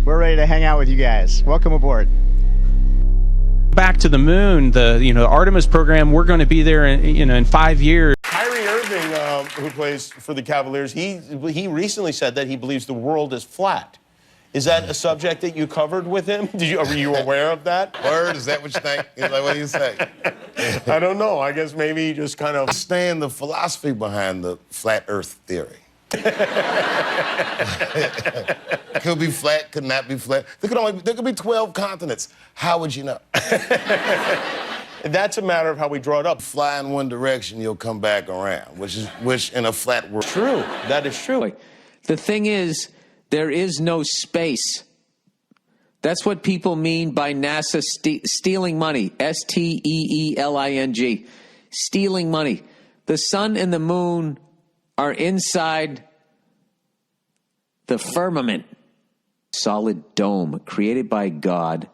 we're ready to hang out with you guys. Welcome aboard. Back to the moon, the Artemis program. We're going to be there in 5 years. Kyrie Irving, who plays for the Cavaliers, he recently said that he believes the world is flat. Is that a subject that you covered with him? Were you aware of that? Word, is that what you think? Like, what do you say? I don't know. I guess maybe he just kind of... Understand the philosophy behind the flat Earth theory. Could be flat, could not be flat. There could be 12 continents. How would you know? That's a matter of how we draw it up. Fly in one direction, you'll come back around, which in a flat world. True. That is true. The thing is, there is no space. That's what people mean by NASA stealing money. S-T-E-E-L-I-N-G. Stealing money. The sun and the moon are inside the firmament. Solid dome created by God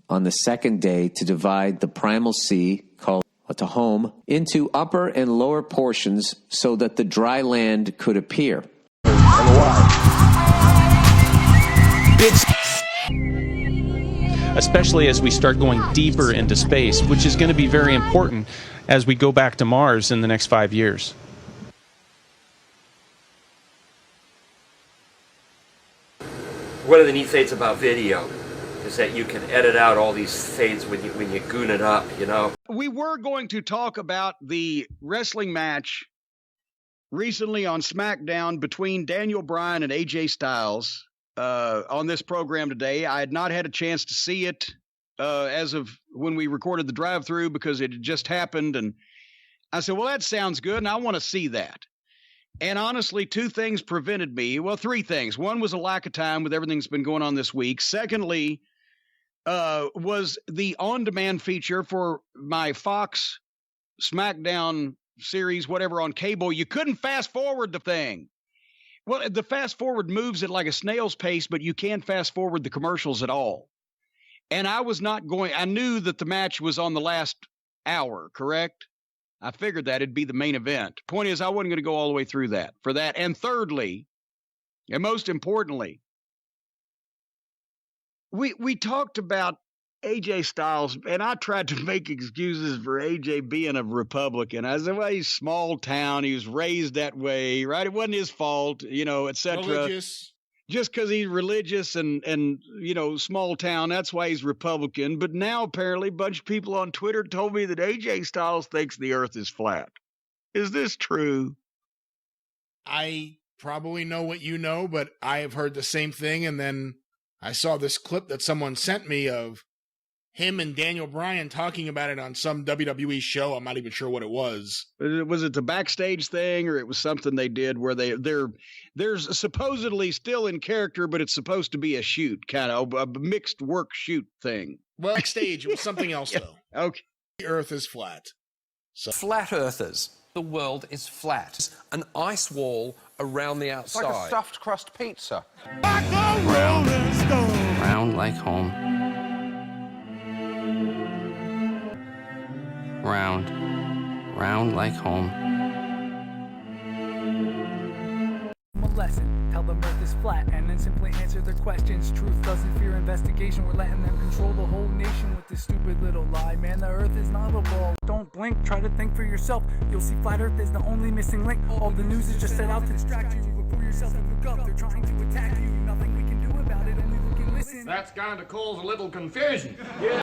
on the second day to divide the primal sea, called Tahom, into upper and lower portions so that the dry land could appear. Especially as we start going deeper into space, which is going to be very important as we go back to Mars in the next 5 years. One of the neat things about video is that you can edit out all these things when you goon it up, you know. We were going to talk about the wrestling match recently on SmackDown between Daniel Bryan and AJ Styles on this program today. I had not had a chance to see it as of when we recorded the drive-through because it had just happened. And I said, well, that sounds good, and I want to see that. And honestly, two things prevented me. Well, three things. One was a lack of time with everything that's been going on this week. Secondly, was the on-demand feature for my Fox SmackDown series, whatever, on cable. You couldn't fast forward the thing. Well, the fast forward moves at like a snail's pace, but you can't fast forward the commercials at all. And I was not going, I knew that the match was on the last hour, correct? I figured that it'd be the main event. Point is, I wasn't going to go all the way through that for that. And thirdly, and most importantly, we talked about AJ Styles, and I tried to make excuses for AJ being a Republican. I said, well, he's small town. He was raised that way, right? It wasn't his fault, you know, et cetera. Religious. Just because he's religious and, you know, small town, that's why he's Republican. But now, apparently, a bunch of people on Twitter told me that AJ Styles thinks the earth is flat. Is this true? I probably know what you know, but I have heard the same thing. And then I saw this clip that someone sent me of him and Daniel Bryan talking about it on some WWE show. I'm not even sure what it was. Was it the backstage thing, or it was something they did where they're supposedly still in character, but it's supposed to be a shoot, kind of a mixed work shoot thing? Well, backstage, it was something else, though. Okay. The earth is flat. So. Flat earthers. The world is flat. An ice wall around the outside. It's like a stuffed crust pizza. Like a rolling stone. Round like home. Round like home. A lesson, tell them earth is flat and then simply answer their questions. Truth doesn't fear investigation, we're letting them control the whole nation with this stupid little lie. Man, the earth is not a ball. Don't blink, try to think for yourself. You'll see flat earth is the only missing link. All the news is just set out to distract you. Look for yourself and look up, they're trying to attack you. Nothing we can do about it, only look and listen. That's going to cause a little confusion.